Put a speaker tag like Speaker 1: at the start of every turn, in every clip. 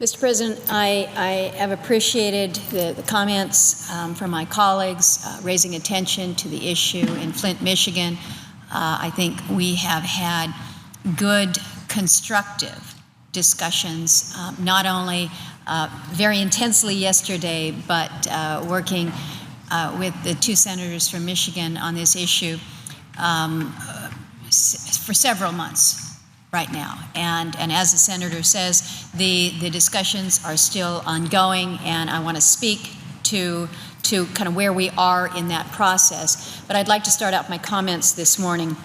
Speaker 1: Mr. President, I have appreciated the comments from my colleagues raising attention to the issue in Flint, Michigan. I think we have had good, constructive discussions, not only very intensely yesterday, but working with the two senators from Michigan on this issue for several months right now. And as the senator says, the discussions are still ongoing, and I want to speak to kind of where we are in that process. But I'd like to start out my comments this morning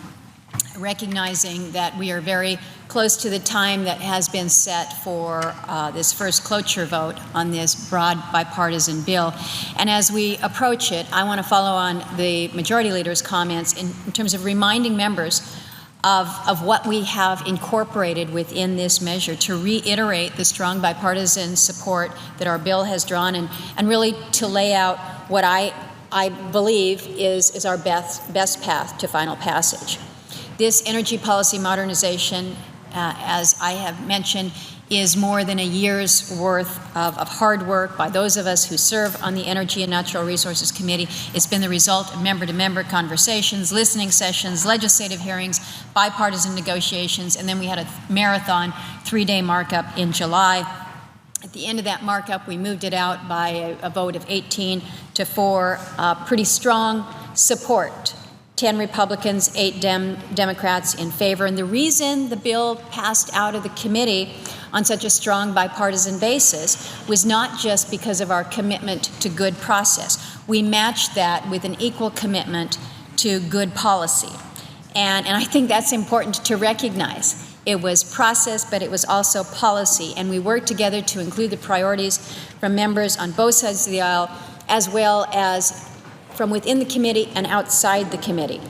Speaker 1: recognizing that we are very close to the time that has been set for this first cloture vote on this broad bipartisan bill. And as we approach it, I want to follow on the Majority Leader's comments in terms of reminding members of what we have incorporated within this measure, to reiterate the strong bipartisan support that our bill has drawn, and really to lay out what I believe is our best path to final passage. This energy policy modernization, as I have mentioned, is more than a year's worth of hard work by those of us who serve on the Energy and Natural Resources Committee. It's been the result of member-to-member conversations, listening sessions, legislative hearings, bipartisan negotiations, and then we had a marathon 3-day markup in July. At the end of that markup, we moved it out by a vote of 18-4, pretty strong support. 10 Republicans, 8 Democrats in favor. And the reason the bill passed out of the committee on such a strong bipartisan basis was not just because of our commitment to good process. We matched that with an equal commitment to good policy. And I think that's important to recognize. It was process, but it was also policy. And we worked together to include the priorities from members on both sides of the aisle, as well as from within the committee and outside the committee.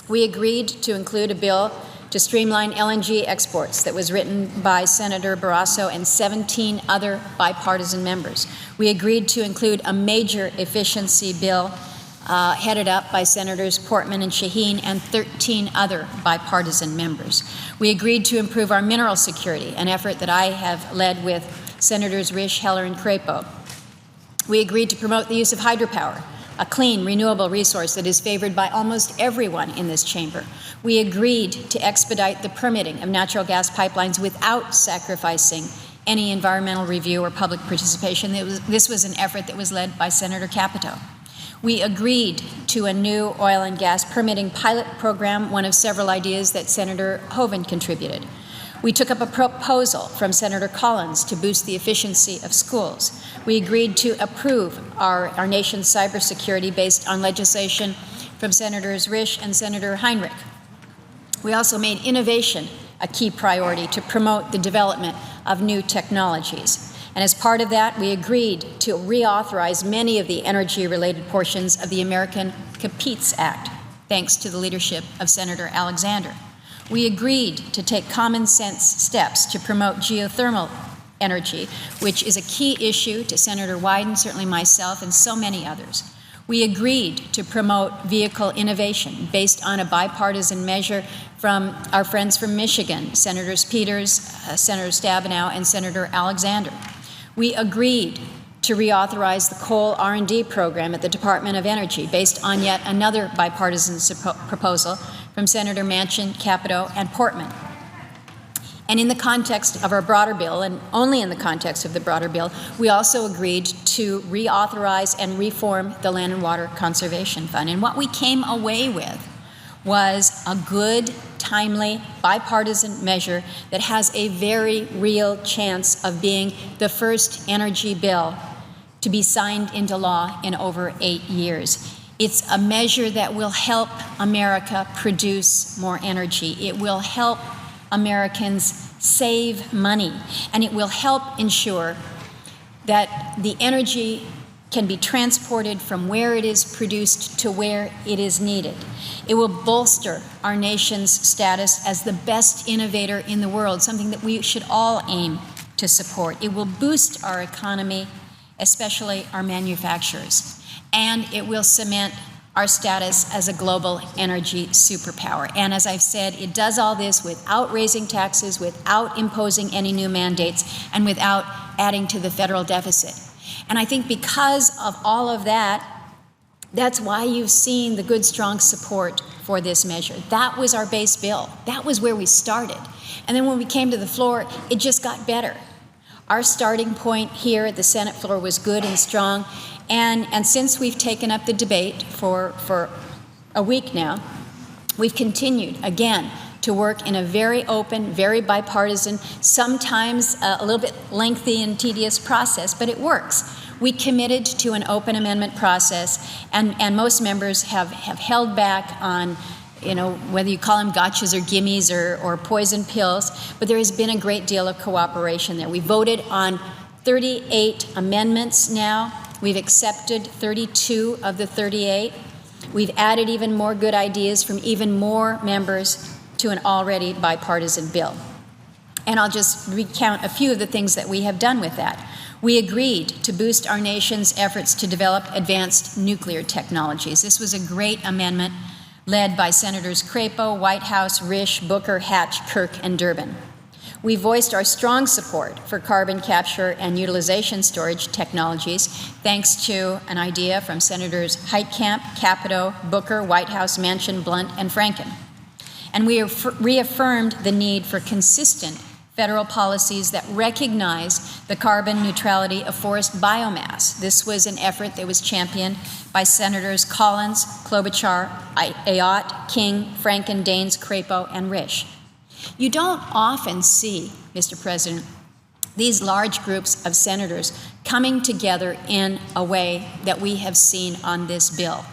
Speaker 1: We agreed to include a bill to streamline LNG exports that was written by Senator Barrasso and 17 other bipartisan members. We agreed to include a major efficiency bill headed up by Senators Portman and Shaheen and 13 other bipartisan members. We agreed to improve our mineral security, an effort that I have led with Senators Risch, Heller, and Crapo. We agreed to promote the use of hydropower, a clean, renewable resource that is favored by almost everyone in this chamber. We agreed to expedite the permitting of natural gas pipelines without sacrificing any environmental review or public participation. This was an effort that was led by Senator Capito. We agreed to a new oil and gas permitting pilot program, one of several ideas that Senator Hoeven contributed. We took up a proposal from Senator Collins to boost the efficiency of schools. We agreed to approve our nation's cybersecurity based on legislation from Senators Risch and Senator Heinrich. We also made innovation a key priority to promote the development of new technologies. And as part of that, we agreed to reauthorize many of the energy-related portions of the American Competes Act, thanks to the leadership of Senator Alexander. We agreed to take common sense steps to promote geothermal energy, which is a key issue to Senator Wyden, certainly myself, and so many others. We agreed to promote vehicle innovation based on a bipartisan measure from our friends from Michigan, Senators Peters, Senator Stabenow, and Senator Alexander. We agreed to reauthorize the coal R&D program at the Department of Energy based on yet another bipartisan proposal from Senator Manchin, Capito, and Portman. And in the context of our broader bill, and only in the context of the broader bill, we also agreed to reauthorize and reform the Land and Water Conservation Fund. And what we came away with was a good, timely, bipartisan measure that has a very real chance of being the first energy bill to be signed into law in over 8 years. It's a measure that will help America produce more energy. It will help Americans save money, and it will help ensure that the energy can be transported from where it is produced to where it is needed. It will bolster our nation's status as the best innovator in the world, something that we should all aim to support. It will boost our economy, especially our manufacturers, and it will cement our status as a global energy superpower. And as I've said, it does all this without raising taxes, without imposing any new mandates, and without adding to the federal deficit. And I think because of all of that, that's why you've seen the good, strong support for this measure. That was our base bill. That was where we started. And then when we came to the floor, it just got better. Our starting point here at the Senate floor was good and strong. And since we've taken up the debate for a week now, we've continued, again, to work in a very open, very bipartisan, sometimes a little bit lengthy and tedious process, but it works. We committed to an open amendment process, and most members have held back on, whether you call them gotchas or gimmies or poison pills, but there has been a great deal of cooperation there. We voted on 38 amendments now. We've accepted 32 of the 38. We've added even more good ideas from even more members to an already bipartisan bill. And I'll just recount a few of the things that we have done with that. We agreed to boost our nation's efforts to develop advanced nuclear technologies. This was a great amendment led by Senators Crapo, Whitehouse, Risch, Booker, Hatch, Kirk, and Durbin. We voiced our strong support for carbon capture and utilization storage technologies, thanks to an idea from Senators Heitkamp, Capito, Booker, Whitehouse, Manchin, Blunt, and Franken. And we reaffirmed the need for consistent federal policies that recognize the carbon neutrality of forest biomass. This was an effort that was championed by Senators Collins, Klobuchar, Ayotte, King, Franken, Daines, Crapo, and Risch. You don't often see, Mr. President, these large groups of senators coming together in a way that we have seen on this bill.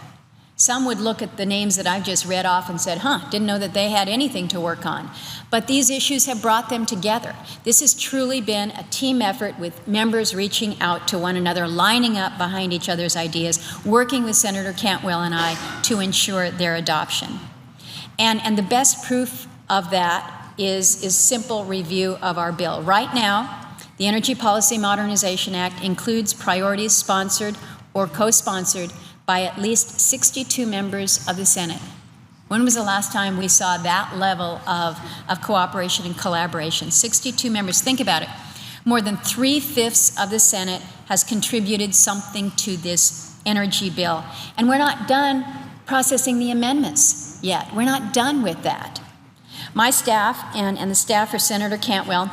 Speaker 1: Some would look at the names that I've just read off and said, didn't know that they had anything to work on. But these issues have brought them together. This has truly been a team effort with members reaching out to one another, lining up behind each other's ideas, working with Senator Cantwell and I to ensure their adoption. And the best proof of that is simple review of our bill. Right now, the Energy Policy Modernization Act includes priorities sponsored or co-sponsored by at least 62 members of the Senate. When was the last time we saw that level of cooperation and collaboration? 62 members. Think about it. More than 3/5 of the Senate has contributed something to this energy bill. And we're not done processing the amendments yet. We're not done with that. My staff and the staff for Senator Cantwell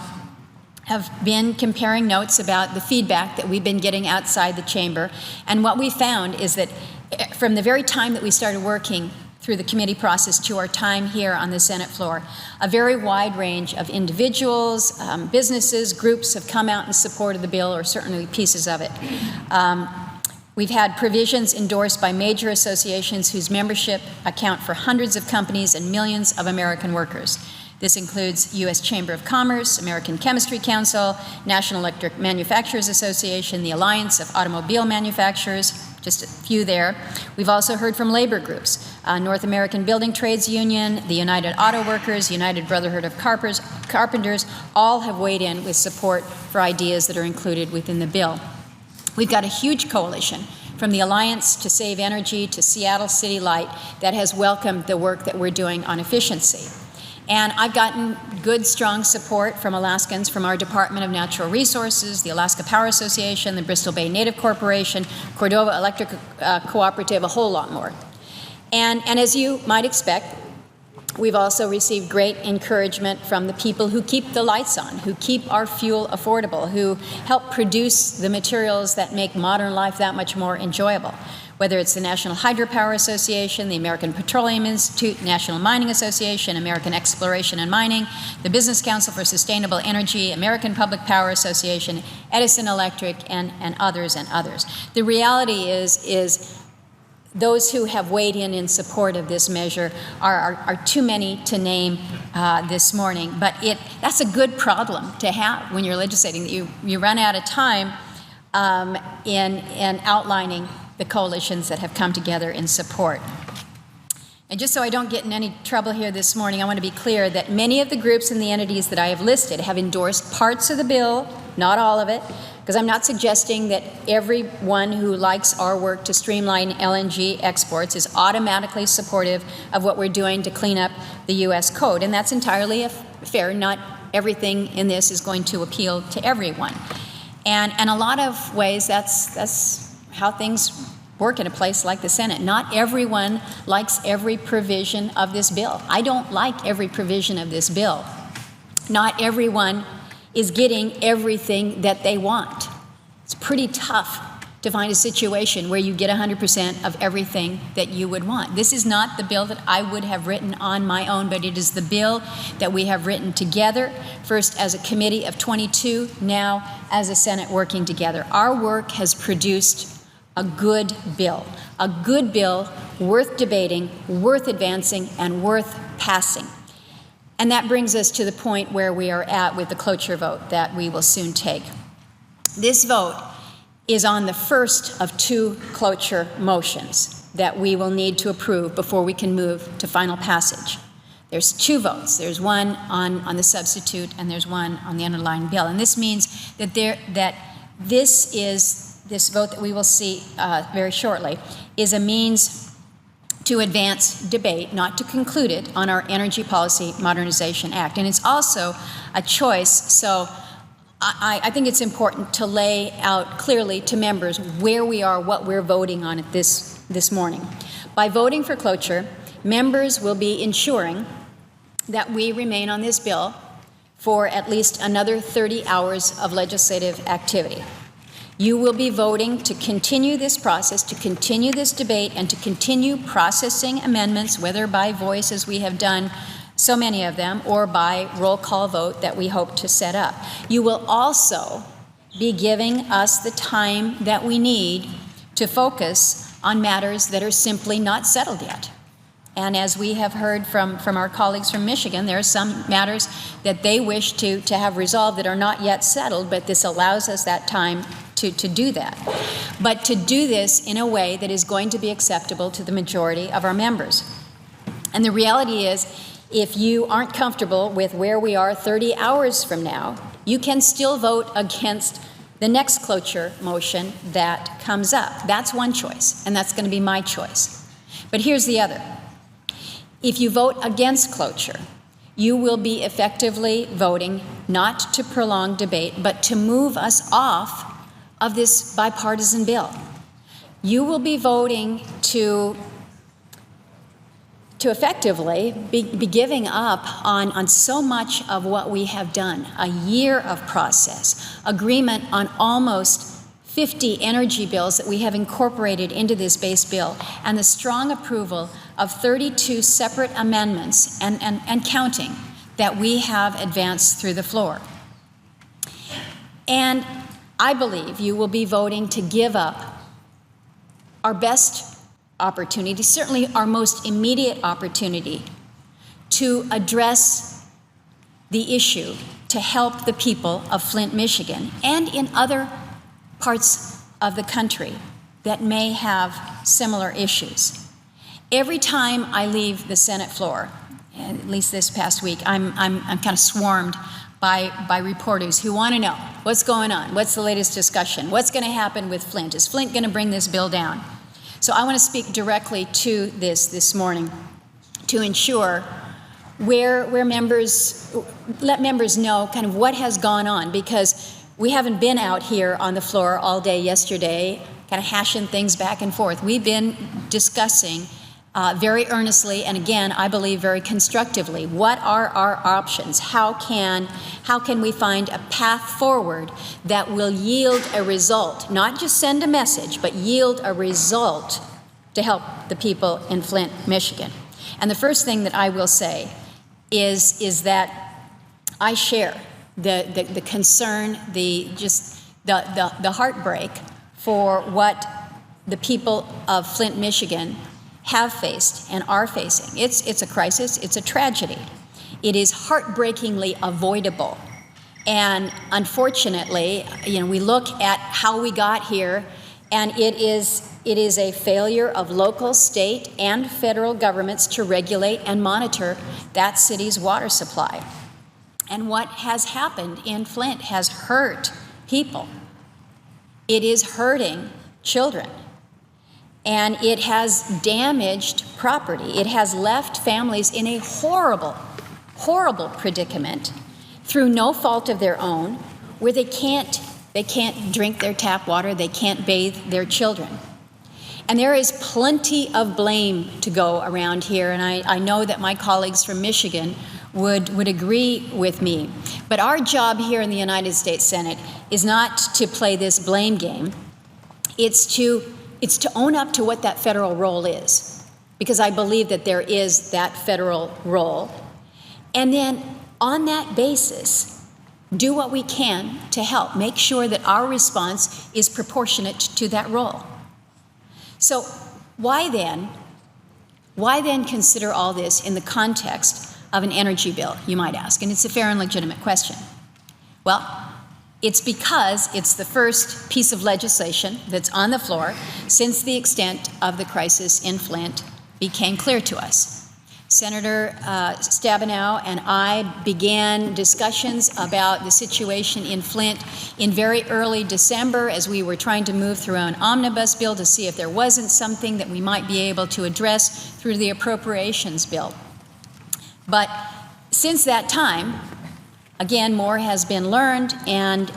Speaker 1: have been comparing notes about the feedback that we've been getting outside the chamber. And what we found is that from the very time that we started working through the committee process to our time here on the Senate floor, a very wide range of individuals, businesses, groups have come out in support of the bill, or certainly pieces of it. We've had provisions endorsed by major associations whose membership account for hundreds of companies and millions of American workers. This includes U.S. Chamber of Commerce, American Chemistry Council, National Electric Manufacturers Association, the Alliance of Automobile Manufacturers, just a few there. We've also heard from labor groups, North American Building Trades Union, the United Auto Workers, United Brotherhood of Carpenters, all have weighed in with support for ideas that are included within the bill. We've got a huge coalition from the Alliance to Save Energy to Seattle City Light that has welcomed the work that we're doing on efficiency. And I've gotten good, strong support from Alaskans, from our Department of Natural Resources, the Alaska Power Association, the Bristol Bay Native Corporation, Cordova Electric Cooperative, a whole lot more. And as you might expect, we've also received great encouragement from the people who keep the lights on, who keep our fuel affordable, who help produce the materials that make modern life that much more enjoyable. Whether it's the National Hydropower Association, the American Petroleum Institute, National Mining Association, American Exploration and Mining, the Business Council for Sustainable Energy, American Public Power Association, Edison Electric, and others and others. The reality is those who have weighed in support of this measure are too many to name this morning, but that's a good problem to have when you're legislating, that you run out of time in outlining the coalitions that have come together in support. And just so I don't get in any trouble here this morning, I want to be clear that many of the groups and the entities that I have listed have endorsed parts of the bill, not all of it, because I'm not suggesting that everyone who likes our work to streamline LNG exports is automatically supportive of what we're doing to clean up the U.S. code. And that's entirely fair. Not everything in this is going to appeal to everyone. And a lot of ways, that's how things work in a place like the Senate. Not everyone likes every provision of this bill. I don't like every provision of this bill. Not everyone is getting everything that they want. It's pretty tough to find a situation where you get 100% of everything that you would want. This is not the bill that I would have written on my own, but it is the bill that we have written together, first as a committee of 22, now as a Senate working together. Our work has produced a good bill worth debating, worth advancing, and worth passing. And that brings us to the point where we are at with the cloture vote that we will soon take. This vote is on the first of two cloture motions that we will need to approve before we can move to final passage. There's two votes. There's one on the substitute, and there's one on the underlying bill. And this means that this vote that we will see very shortly is a means to advance debate, not to conclude it, on our Energy Policy Modernization Act. And it's also a choice, so I think it's important to lay out clearly to members where we are, what we're voting on at this morning. By voting for cloture, members will be ensuring that we remain on this bill for at least another 30 hours of legislative activity. You will be voting to continue this process, to continue this debate, and to continue processing amendments, whether by voice, as we have done so many of them, or by roll call vote that we hope to set up. You will also be giving us the time that we need to focus on matters that are simply not settled yet. And as we have heard from our colleagues from Michigan, there are some matters that they wish to have resolved that are not yet settled, but this allows us that time to do that. But to do this in a way that is going to be acceptable to the majority of our members. And the reality is, if you aren't comfortable with where we are 30 hours from now, you can still vote against the next cloture motion that comes up. That's one choice, and that's going to be my choice. But here's the other. If you vote against cloture, you will be effectively voting not to prolong debate, but to move us off of this bipartisan bill. You will be voting to effectively be giving up on so much of what we have done. A year of process, agreement on almost 50 energy bills that we have incorporated into this base bill, and the strong approval of 32 separate amendments and counting that we have advanced through the floor. And I believe you will be voting to give up our best opportunity, certainly our most immediate opportunity, to address the issue, to help the people of Flint, Michigan, and in other parts of the country that may have similar issues. Every time I leave the Senate floor, at least this past week, I'm kind of swarmed by reporters who want to know what's going on, what's the latest discussion, what's going to happen with Flint, is Flint going to bring this bill down? So I want to speak directly to this morning to ensure where members, let members know kind of what has gone on, because we haven't been out here on the floor all day yesterday kind of hashing things back and forth. We've been discussing very earnestly, and again, I believe very constructively, what are our options? How can we find a path forward that will yield a result, not just send a message, but yield a result to help the people in Flint, Michigan? And the first thing that I will say is that I share the concern, the heartbreak for what the people of Flint, Michigan have faced and are facing. It's a crisis, it's a tragedy. It is heartbreakingly avoidable. And unfortunately, we look at how we got here, and it is a failure of local, state, and federal governments to regulate and monitor that city's water supply. And what has happened in Flint has hurt people. It is hurting children. And it has damaged property. It has left families in a horrible, horrible predicament through no fault of their own, where they can't They can't drink their tap water. They can't bathe their children. And there is plenty of blame to go around here, and I know that my colleagues from Michigan would agree with me. But our job here in the United States Senate is not to play this blame game. It's to own up to what that federal role is, because I believe that there is that federal role. And then on that basis, do what we can to help make sure that our response is proportionate to that role. So why then consider all this in the context of an energy bill, you might ask? And it's a fair and legitimate question. Well, it's because it's the first piece of legislation that's on the floor since the extent of the crisis in Flint became clear to us. Senator Stabenow and I began discussions about the situation in Flint in very early December as we were trying to move through an omnibus bill to see if there wasn't something that we might be able to address through the appropriations bill. But since that time, again, more has been learned, and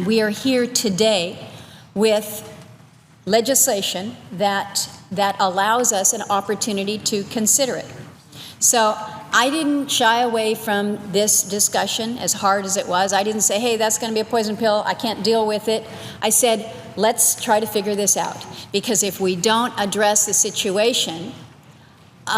Speaker 1: we are here today with legislation that allows us an opportunity to consider it. So I didn't shy away from this discussion, as hard as it was. I didn't say, hey, that's going to be a poison pill, I can't deal with it. I said, let's try to figure this out. Because if we don't address the situation, it's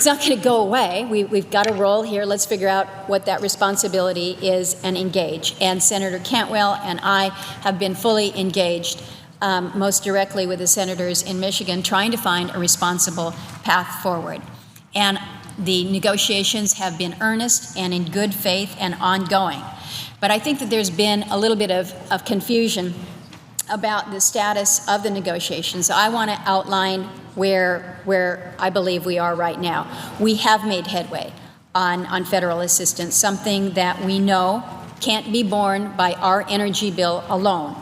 Speaker 1: not going to go away. We've got a role here. Let's figure out what that responsibility is and engage. And Senator Cantwell and I have been fully engaged, most directly with the senators in Michigan, trying to find a responsible path forward. And the negotiations have been earnest and in good faith and ongoing. But I think that there's been a little bit of confusion about the status of the negotiations. So I want to outline where I believe we are right now. We have made headway on federal assistance, something that we know can't be borne by our energy bill alone.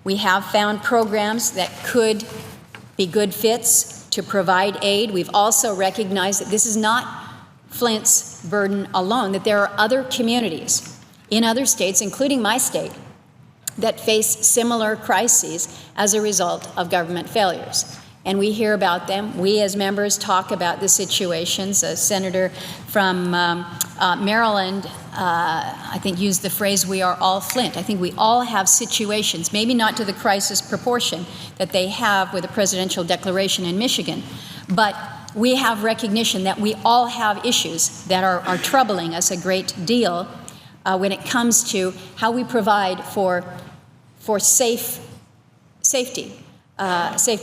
Speaker 1: We have found programs that could be good fits to provide aid. We've also recognized that this is not Flint's burden alone, that there are other communities in other states, including my state, that face similar crises as a result of government failures. And we hear about them. We as members talk about the situations. A senator from Maryland, I think, used the phrase, we are all Flint. I think we all have situations, maybe not to the crisis proportion that they have with a presidential declaration in Michigan, but we have recognition that we all have issues that are troubling us a great deal when it comes to how we provide for safe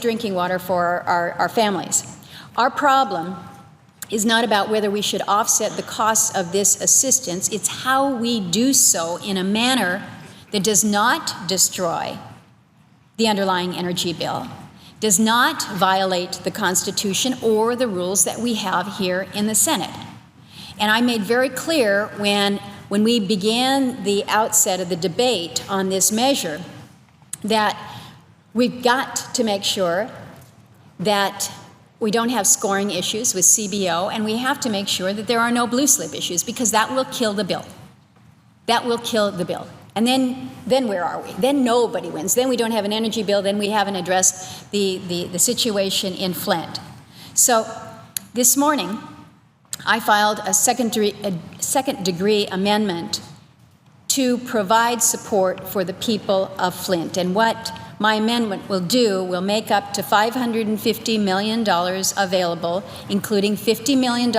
Speaker 1: drinking water for our families. Our problem is not about whether we should offset the costs of this assistance. It's how we do so in a manner that does not destroy the underlying energy bill, does not violate the Constitution or the rules that we have here in the Senate. And I made very clear when we began the outset of the debate on this measure that we've got to make sure that we don't have scoring issues with CBO, and we have to make sure that there are no blue slip issues, because that will kill the bill. That will kill the bill. And then where are we? Then nobody wins. Then we don't have an energy bill. Then we haven't addressed the situation in Flint. So this morning, I filed a second-degree amendment to provide support for the people of Flint. And what my amendment will do will make up to $550 million available, including $50 million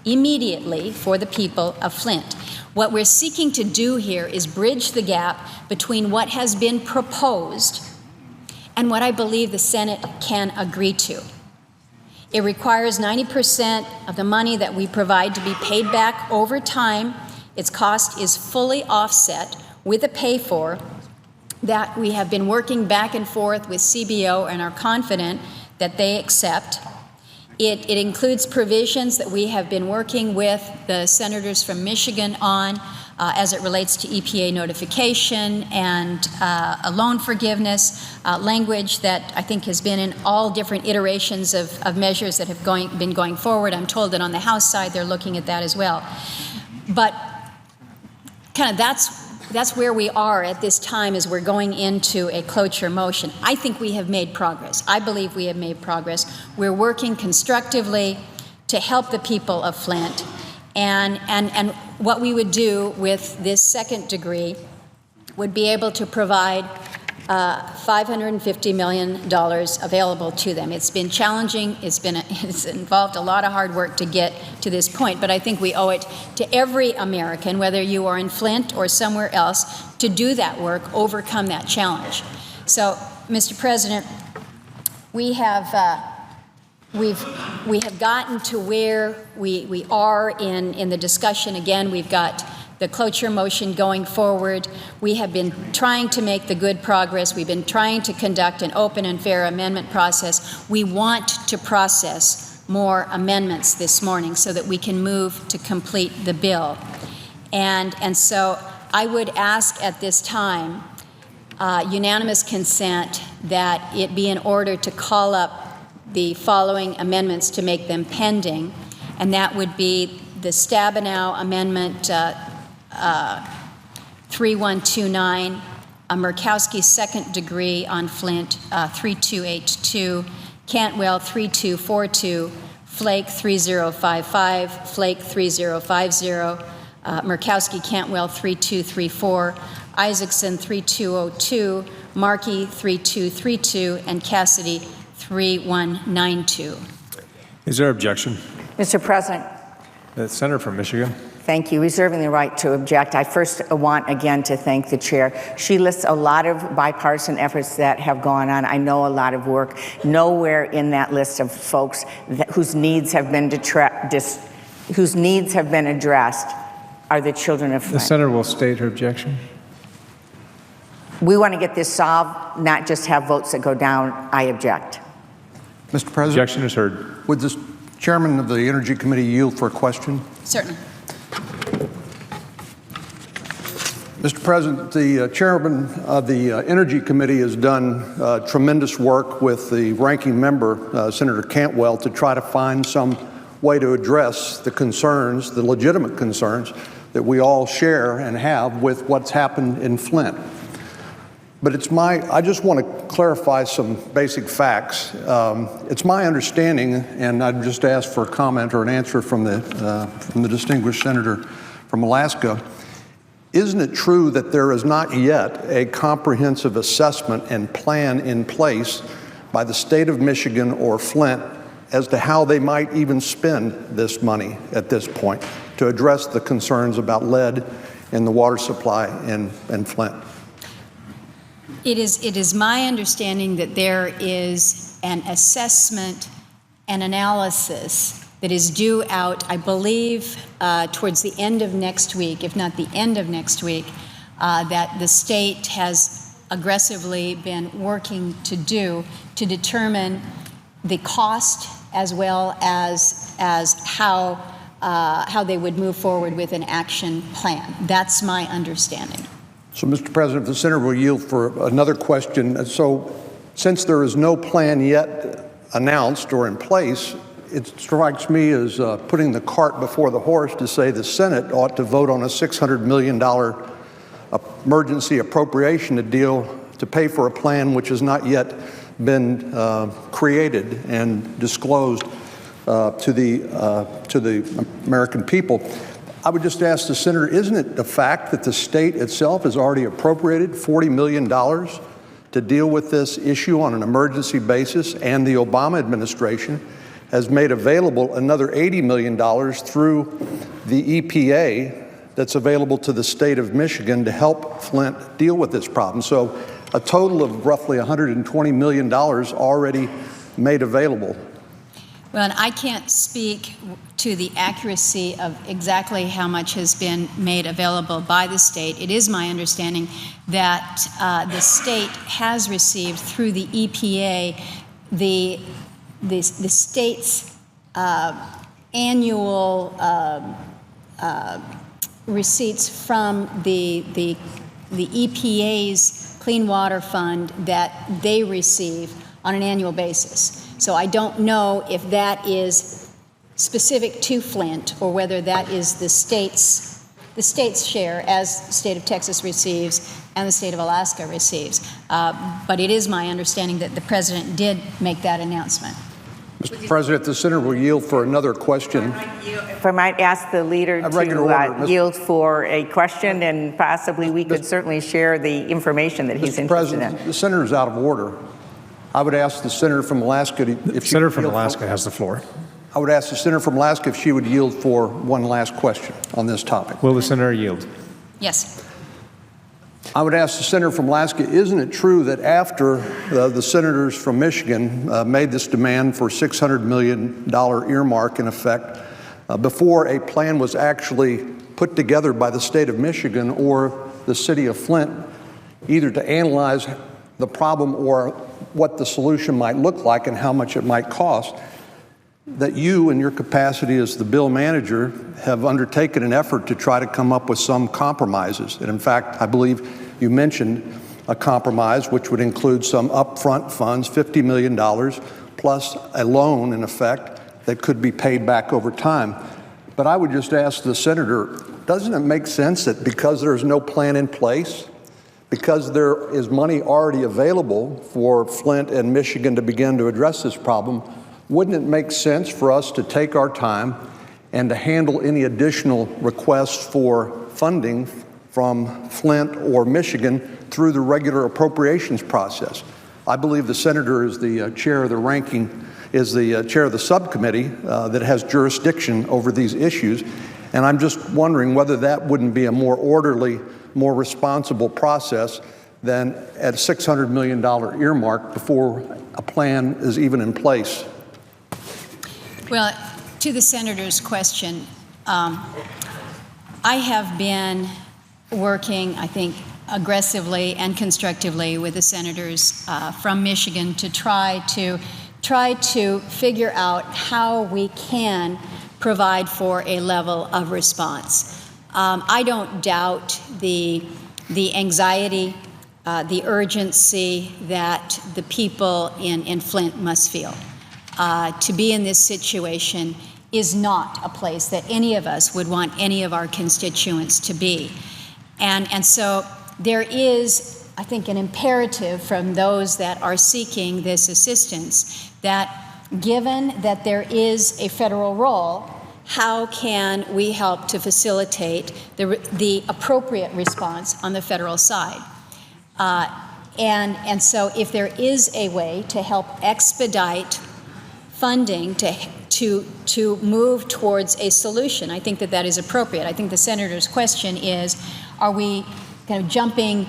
Speaker 1: immediately for the people of Flint. What we're seeking to do here is bridge the gap between what has been proposed and what I believe the Senate can agree to. It requires 90% of the money that we provide to be paid back over time. Its cost is fully offset with a pay-for that we have been working back and forth with CBO and are confident that they accept. It includes provisions that we have been working with the senators from Michigan on as it relates to EPA notification and a loan forgiveness, language that I think has been in all different iterations of measures that have been going forward. I'm told that on the House side they're looking at that as well. But kind of that's that's where we are at this time as we're going into a cloture motion. I think we have made progress. I believe we have made progress. We're working constructively to help the people of Flint. And what we would do with this second degree would be able to provide $550 million available to them. It's been challenging. It's involved a lot of hard work to get to this point, but I think we owe it to every American, whether you are in Flint or somewhere else, to do that work, overcome that challenge. So, Mr. President, we have gotten to where we are in the discussion. Again, we've got the cloture motion going forward. We have been trying to make the good progress. We've been trying to conduct an open and fair amendment process. We want to process more amendments this morning so that we can move to complete the bill. And so I would ask at this time unanimous consent that it be in order to call up the following amendments to make them pending, and that would be the Stabenow Amendment 3129, a Murkowski second degree on Flint 3282, Cantwell 3242, Flake 3055, Flake 3050, Murkowski Cantwell 3234, Isaacson 3202, Markey 3232, and Cassidy 3192.
Speaker 2: Is there objection?
Speaker 3: Mr. President.
Speaker 2: The senator from Michigan.
Speaker 3: Thank you. Reserving the right to object. I first want again to thank the chair. She lists a lot of bipartisan efforts that have gone on. I know a lot of work. Nowhere in that list of folks whose needs have been addressed are the children of Flint.
Speaker 2: The senator will state her objection.
Speaker 3: We want to get this solved, not just have votes that go down. I object.
Speaker 4: Mr. President.
Speaker 2: Objection is heard.
Speaker 4: Would the chairman of the Energy Committee yield for a question?
Speaker 1: Certainly.
Speaker 4: Mr. President, the chairman of the Energy Committee has done tremendous work with the ranking member, Senator Cantwell, to try to find some way to address the concerns, the legitimate concerns that we all share and have with what's happened in Flint. But I just want to clarify some basic facts. It's my understanding, and I'd just ask for a comment or an answer from the distinguished senator from Alaska. Isn't it true that there is not yet a comprehensive assessment and plan in place by the state of Michigan or Flint as to how they might even spend this money at this point to address the concerns about lead in the water supply in Flint?
Speaker 1: It is my understanding that there is an assessment and analysis that is due out, I believe, towards the end of next week, if not the end of next week, that the state has aggressively been working to do to determine the cost as well as how they would move forward with an action plan. That's my understanding.
Speaker 4: So, Mr. President, if the senator will yield for another question. So, since there is no plan yet announced or in place, it strikes me as putting the cart before the horse to say the Senate ought to vote on a $600 million emergency appropriation to pay for a plan which has not yet been created and disclosed to the American people. I would just ask the senator, isn't it the fact that the state itself has already appropriated $40 million to deal with this issue on an emergency basis, and the Obama administration has made available another $80 million through the EPA that's available to the state of Michigan to help Flint deal with this problem? So a total of roughly $120 million already made available.
Speaker 1: Well, and I can't speak to the accuracy of exactly how much has been made available by the state. It is my understanding that the state has received through the EPA the state's annual receipts from the EPA's Clean Water Fund that they receive on an annual basis. So I don't know if that is specific to Flint or whether that is the state's the state's share, as the state of Texas receives and the state of Alaska receives. But it is my understanding that the president did make that announcement.
Speaker 4: Mr. President, the senator will yield for another question.
Speaker 3: If I might ask the leader to yield for a question, and possibly we could certainly share the information that he's
Speaker 4: Mr.
Speaker 3: interested
Speaker 4: President,
Speaker 3: in.
Speaker 4: the senator's out of order. I would ask the senator from Alaska if
Speaker 2: The
Speaker 4: she
Speaker 2: senator
Speaker 4: would
Speaker 2: from
Speaker 4: yield
Speaker 2: Alaska has the floor.
Speaker 4: I would ask the senator from Alaska if she would yield for one last question on this topic.
Speaker 2: Will the senator yield?
Speaker 1: Yes.
Speaker 4: I would ask the senator from Alaska, isn't it true that after the senators from Michigan made this demand for $600 million earmark in effect, before a plan was actually put together by the state of Michigan or the city of Flint, either to analyze the problem or what the solution might look like and how much it might cost, that you, in your capacity as the bill manager, have undertaken an effort to try to come up with some compromises. And in fact, I believe you mentioned a compromise which would include some upfront funds, $50 million, plus a loan, in effect, that could be paid back over time. But I would just ask the senator, doesn't it make sense that because there's no plan in place, because there is money already available for Flint and Michigan to begin to address this problem, wouldn't it make sense for us to take our time and to handle any additional requests for funding from Flint or Michigan through the regular appropriations process? I believe the senator is the chair of the chair of the subcommittee that has jurisdiction over these issues. And I'm just wondering whether that wouldn't be a more orderly, more responsible process than at a $600 million earmark before a plan is even in place.
Speaker 1: Well, to the senator's question, I have been working, I think, aggressively and constructively with the senators from Michigan to try to figure out how we can provide for a level of response. I don't doubt the anxiety, the urgency that the people in Flint must feel. To be in this situation is not a place that any of us would want any of our constituents to be. And so there is, I think, an imperative from those that are seeking this assistance that given that there is a federal role, how can we help to facilitate the appropriate response on the federal side? And so if there is a way to help expedite funding to move towards a solution, I think that is appropriate. I think the senator's question is, are we kind of jumping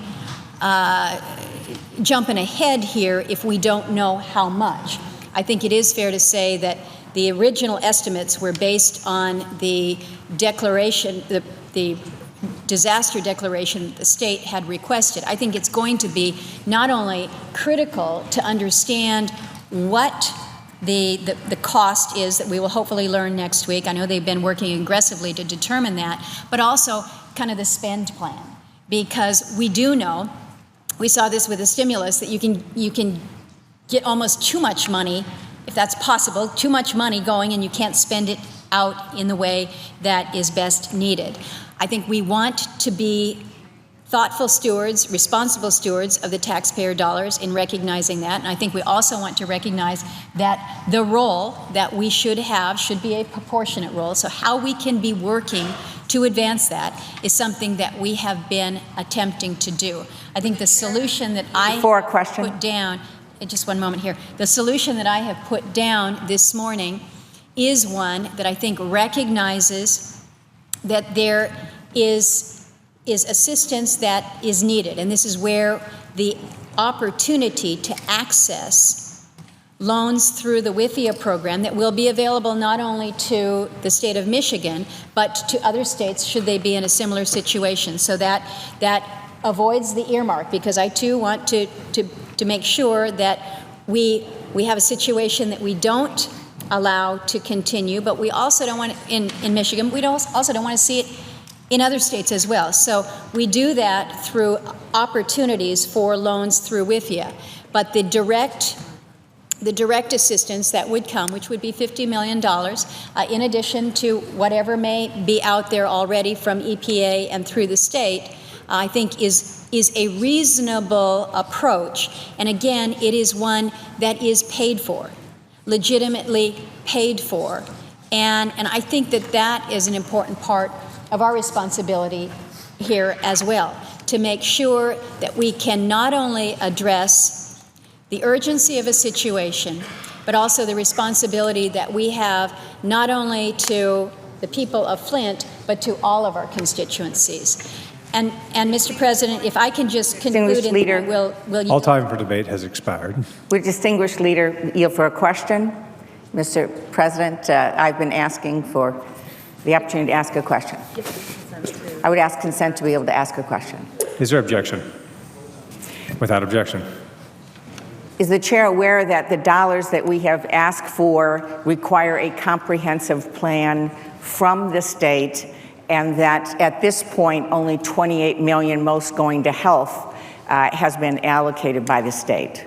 Speaker 1: ahead here if we don't know how much? I think it is fair to say that the original estimates were based on the declaration, the disaster declaration that the state had requested. I think it's going to be not only critical to understand what the cost is that we will hopefully learn next week. I know they've been working aggressively to determine that, but also kind of the spend plan. Because we do know, we saw this with the stimulus, that you can get almost too much money, if that's possible, too much money going and you can't spend it out in the way that is best needed. I think we want to be thoughtful stewards, responsible stewards of the taxpayer dollars in recognizing that. And I think we also want to recognize that the role that we should have should be a proportionate role. So how we can be working to advance that is something that we have been attempting to do. I think the solution that I put down, just one moment here, the solution that I have put down this morning is one that I think recognizes that there is assistance that is needed. And this is where the opportunity to access loans through the WIFIA program that will be available not only to the state of Michigan, but to other states should they be in a similar situation. So that avoids the earmark, because I too want to make sure that we have a situation that we don't allow to continue, but we also don't want it in Michigan, we also don't want to see it in other states as well. So we do that through opportunities for loans through WIFIA. But the direct the direct assistance that would come, which would be $50 million, in addition to whatever may be out there already from EPA and through the state, I think is a reasonable approach. And again, it is one that is paid for, legitimately paid for. And I think that that is an important part of our responsibility here as well, to make sure that we can not only address the urgency of a situation, but also the responsibility that we have not only to the people of Flint, but to all of our constituencies. And Mr. President, if I can just conclude, and then will
Speaker 2: All time for debate has expired.
Speaker 3: Would distinguished leader yield for a question? Mr. President, I've been asking for the opportunity to ask a question. I would ask consent to be able to ask a question.
Speaker 2: Is there objection? Without objection.
Speaker 3: Is the chair aware that the dollars that we have asked for require a comprehensive plan from the state, and that at this point only $28 million, most going to health, has been allocated by the state?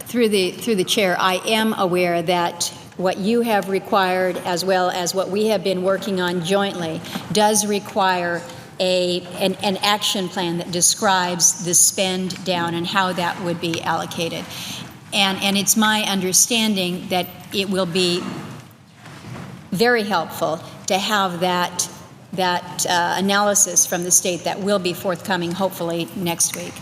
Speaker 1: Through the chair, I am aware that what you have required, as well as what we have been working on jointly, does require an action plan that describes the spend down and how that would be allocated. And it's my understanding that it will be very helpful to have that analysis from the state that will be forthcoming hopefully next week.